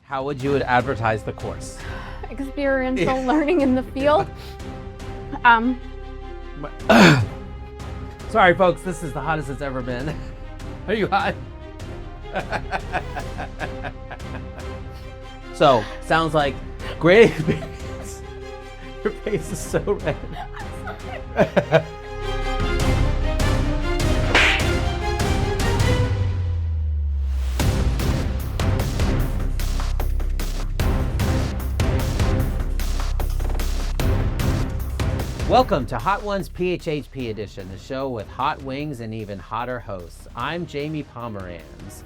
How would you advertise the course? Experiential learning in the field. Sorry, folks, this is the hottest it's ever been. Are you hot? So, sounds like great experience. Your face is so red. Welcome to Hot Ones PHHP edition, the show with hot wings and even hotter hosts. I'm Jamie Pomeranz.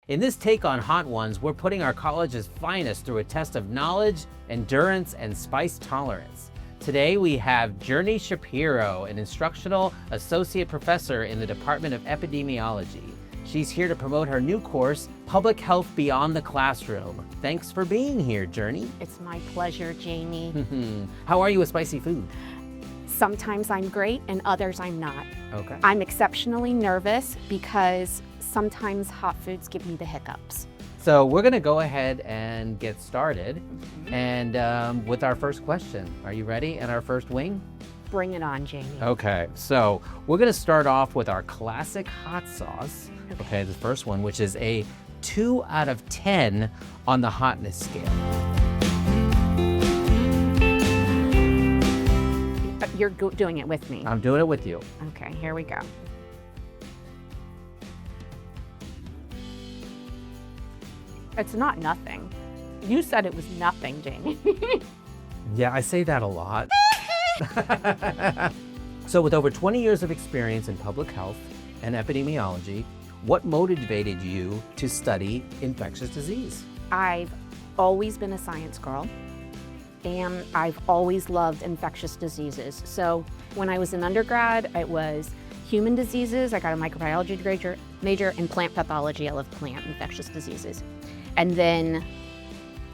In this take on Hot Ones, we're putting our college's finest through a test of knowledge, endurance, and spice tolerance. Today we have Jerne Shapiro, an instructional associate professor in the Department of Epidemiology. She's here to promote her new course, Public Health Beyond the Classroom. Thanks for being here, Jerne. It's my pleasure, Jamie. How are you with spicy food? Sometimes I'm great and others I'm not. Okay. I'm exceptionally nervous because sometimes hot foods give me the hiccups. So we're gonna go ahead and get started. And with our first question, are you ready? And our first wing? Bring it on, Jamie. Okay, so we're gonna start off with our classic hot sauce. Okay, the first one, which is a 2 out of 10 on the hotness scale. You're doing it with me. I'm doing it with you. Okay, here we go. It's not nothing. You said it was nothing, Jamie. Yeah, I say that a lot. So with over 20 years of experience in public health and epidemiology, what motivated you to study infectious disease? I've always been a science girl, and I've always loved infectious diseases. So when I was an undergrad, it was human diseases. I got a microbiology major in plant pathology. I love plant infectious diseases. And then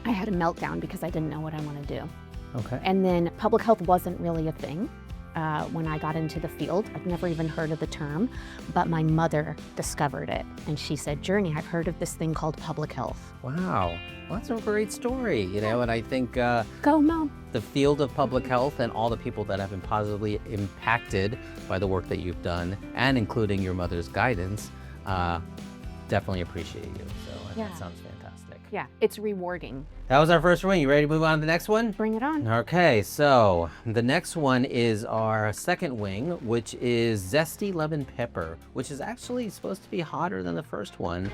I had a meltdown because I didn't know what I want to do. Okay. And then public health wasn't really a thing when I got into the field. I've never even heard of the term, but my mother discovered it. And she said, Jerne, I've heard of this thing called public health. Wow, well, that's a great story, you know, and I think Go, Mom. the field of public health and all the people that have been positively impacted by the work that you've done, and including your mother's guidance, definitely appreciate you. So that sounds fantastic. Yeah, it's rewarding. That was our first one. You ready to move on to the next one? Bring it on. Okay, so the next one is our second wing, which is zesty lemon pepper, which is actually supposed to be hotter than the first one.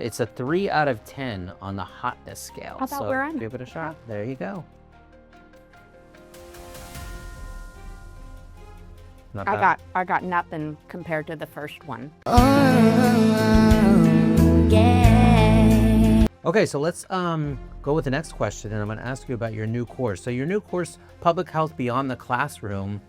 It's a 3 out of 10 on the hotness scale. How about so where I'm give it a shot. There you go. Not bad. I got nothing compared to the first one. Okay, so let's go with the next question, and I'm going to ask you about your new course. So your new course, Public Health Beyond the Classroom,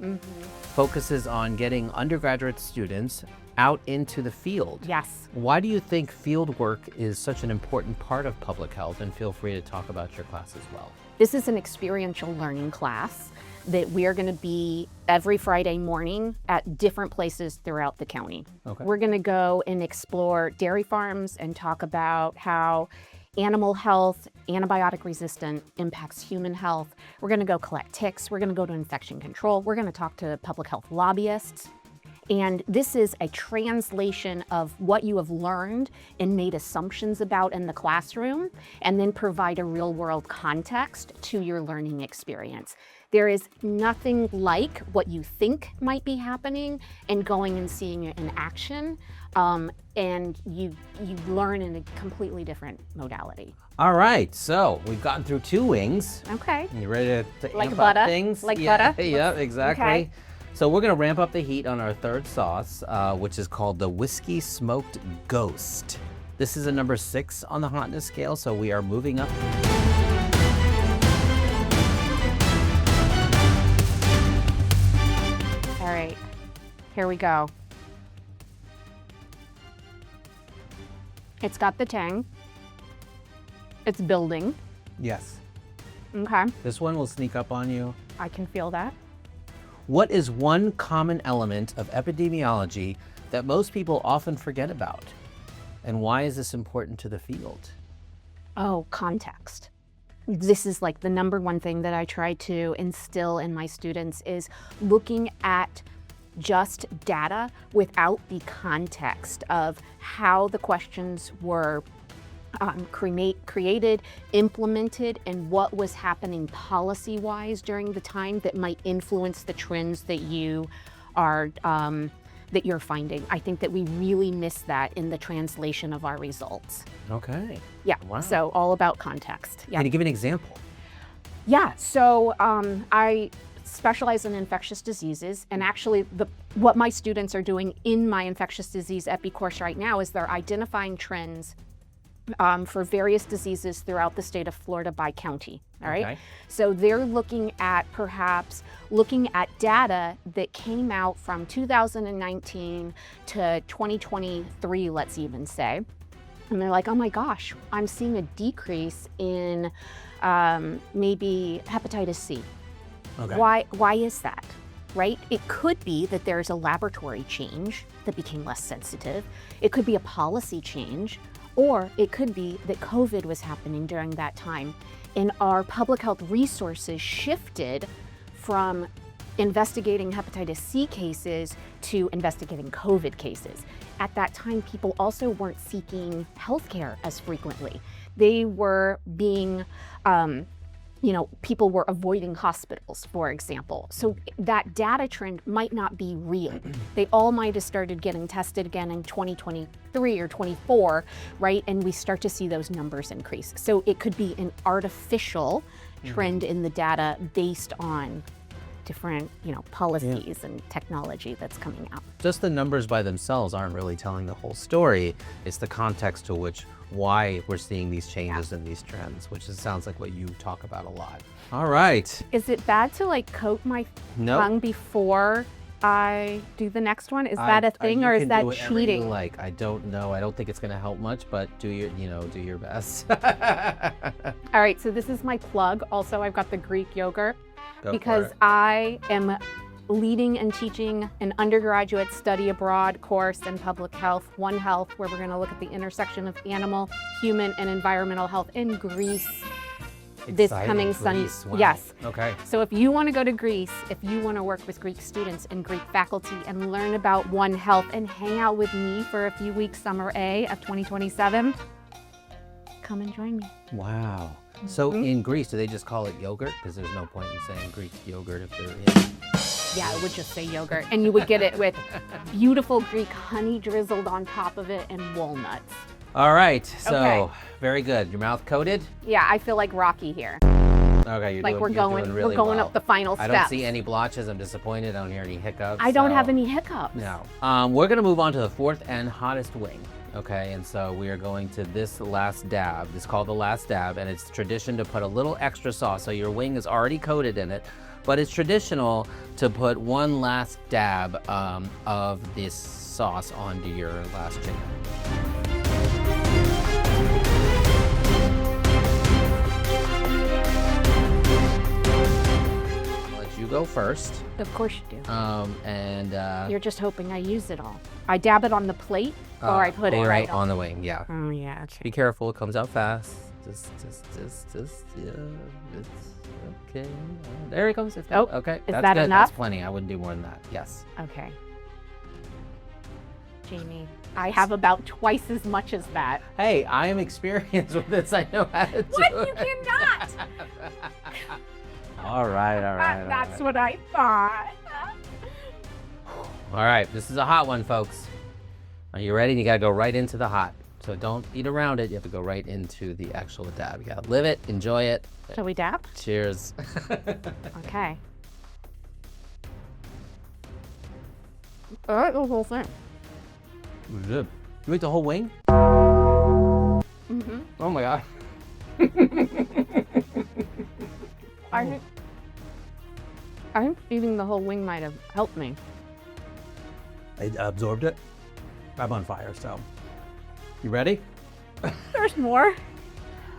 focuses on getting undergraduate students out into the field. Yes. Why do you think field work is such an important part of public health? And feel free to talk about your class as well. This is an experiential learning class that we are going to be every Friday morning at different places throughout the county. Okay. We're going to go and explore dairy farms and talk about how animal health, antibiotic resistant impacts human health. We're going to go collect ticks. We're going to go to infection control. We're going to talk to public health lobbyists. And this is a translation of what you have learned and made assumptions about in the classroom, and then provide a real world context to your learning experience. There is nothing like what you think might be happening and going and seeing it in action. And you learn in a completely different modality. All right, so we've gotten through 2 wings. Okay. You ready to Like amp butter? up things? Like yeah, butter? Yeah, exactly. Okay. So we're gonna ramp up the heat on our third sauce, which is called the Whiskey Smoked Ghost. This is a number 6 on the hotness scale, so we are moving up. All right, here we go. It's got the tang. It's building. Yes. Okay, This one will sneak up on you. I can feel that. What is one common element of epidemiology that most people often forget about? And why is this important to the field? Oh, context. This is like the number one thing that I try to instill in my students is looking at just data without the context of how the questions were created, implemented, and what was happening policy-wise during the time that might influence the trends that you are that you're finding. I think that we really miss that in the translation of our results. Okay. Yeah. Wow. So all about context. Yeah. Can you give an example? Yeah. So I specialize in infectious diseases, and actually what my students are doing in my infectious disease epi course right now is they're identifying trends for various diseases throughout the state of Florida by county, all right? Okay. So they're looking at data that came out from 2019 to 2023, let's even say. And they're like, oh my gosh, I'm seeing a decrease in maybe hepatitis C. Okay. Why is that? Right? It could be that there's a laboratory change that became less sensitive. It could be a policy change. Or it could be that COVID was happening during that time, and our public health resources shifted from investigating hepatitis C cases to investigating COVID cases. At that time, people also weren't seeking healthcare as frequently. They were being, people were avoiding hospitals, for example. So that data trend might not be real. They all might have started getting tested again in 2023 or 24, right? And we start to see those numbers increase. So it could be an artificial trend in the data based on different, policies and technology that's coming out. Just the numbers by themselves aren't really telling the whole story. It's the context to why we're seeing these changes and these trends, which sounds like what you talk about a lot. All right. Is it bad to coat my tongue before I do the next one? Is that a thing, or is that cheating? Like, I don't know. I don't think it's going to help much, but do your best. All right. So this is my plug. Also, I've got the Greek yogurt because I am leading and teaching an undergraduate study abroad course in public health, One Health, where we're going to look at the intersection of animal, human, and environmental health in Greece. This coming Sunday. Wow. Yes. Okay. So if you want to go to Greece, if you want to work with Greek students and Greek faculty and learn about One Health and hang out with me for a few weeks, summer A of 2027, come and join me. Wow. So in Greece, do they just call it yogurt? Because there's no point in saying Greek yogurt if they're in. Yeah, I would just say yogurt. And you would get it with beautiful Greek honey drizzled on top of it and walnuts. All right. So very good. Your mouth coated? Yeah, I feel like Rocky here. Okay, we're going well. up the final steps. I don't see any blotches. I'm disappointed. I don't hear any hiccups. I don't have any hiccups. No. We're going to move on to the fourth and hottest wing. Okay, and so we are going to this last dab. It's called the last dab, and it's tradition to put a little extra sauce. So your wing is already coated in it, but it's traditional to put one last dab of this sauce onto your last chicken. You go first. Of course you do. And you're just hoping I use it all. I dab it on the plate, or I put it right on the wing. Yeah. Oh yeah. Okay. Be careful. It comes out fast. Just yeah. It's okay. There it comes. Oh, okay. Is That's that good. enough? That's plenty. I wouldn't do more than that. Yes. Okay. Jamie, I have about twice as much as that. Hey, I am experienced with this. I know how to do What? it. You cannot. All right. That's what I thought. All right, this is a hot one, folks. Are you ready? You gotta go right into the hot. So don't eat around it. You have to go right into the actual dab. You gotta live it, enjoy it. Shall we dab? Cheers. Okay. All right, the whole thing. Good. You ate the whole wing? Mm-hmm. Oh my God. I think eating the whole wing might have helped me. I absorbed it. I'm on fire, so. You ready? There's more.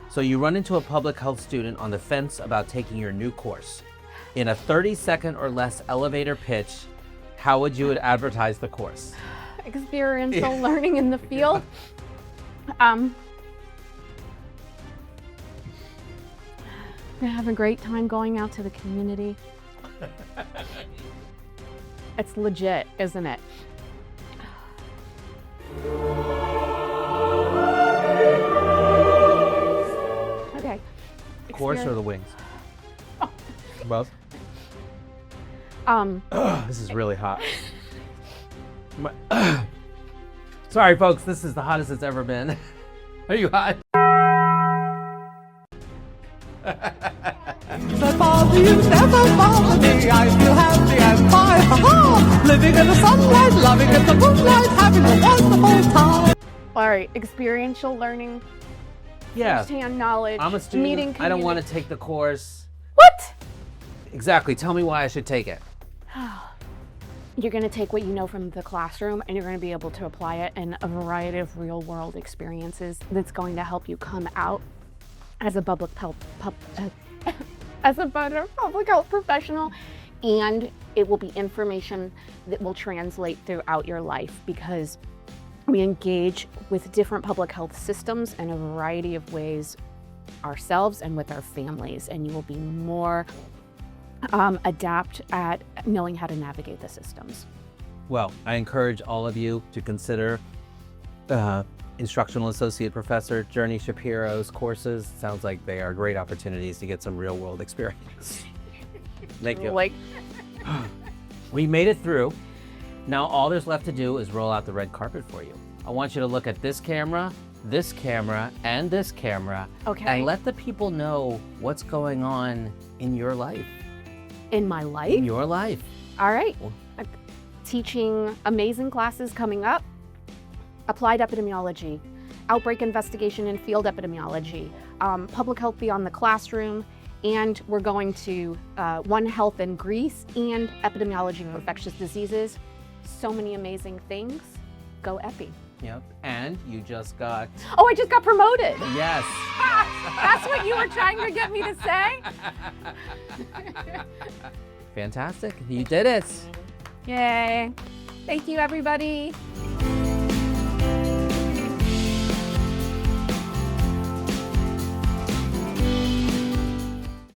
So you run into a public health student on the fence about taking your new course. in a 30-second or less elevator pitch, how would you advertise the course? Experiential learning in the field. We're gonna have a great time going out to the community. It's legit, isn't it? Okay. Course or the wings? Both? This is really hot. Sorry, folks, this is the hottest it's ever been. Are you hot? Never bother you, never bother me. I feel happy and fine. Ha-ha! Living in the sunlight, loving in the moonlight, having a wonderful time. All right, experiential learning, Yeah. first-hand knowledge, I'm a student. meeting community. I don't want to take the course. What? Exactly. Tell me why I should take it. You're going to take what you know from the classroom and you're going to be able to apply it in a variety of real-world experiences that's going to help you come out as a public health as a better public health professional, and it will be information that will translate throughout your life because we engage with different public health systems in a variety of ways ourselves and with our families, and you will be more adept at knowing how to navigate the systems. Well, I encourage all of you to consider Instructional Associate Professor Jerne Shapiro's courses. Sounds like they are great opportunities to get some real world experience. Thank you. We made it through. Now all there's left to do is roll out the red carpet for you. I want you to look at this camera, and this camera, Okay. and let the people know what's going on in your life. In my life? In your life. All right. Teaching amazing classes coming up. Applied epidemiology, outbreak investigation and field epidemiology, public health beyond the classroom, and we're going to One Health in Greece and epidemiology of infectious diseases. So many amazing things. Go Epi. Yep. And you just got... Oh, I just got promoted. Yes. That's what you were trying to get me to say? Fantastic. You did it. Yay. Thank you, everybody.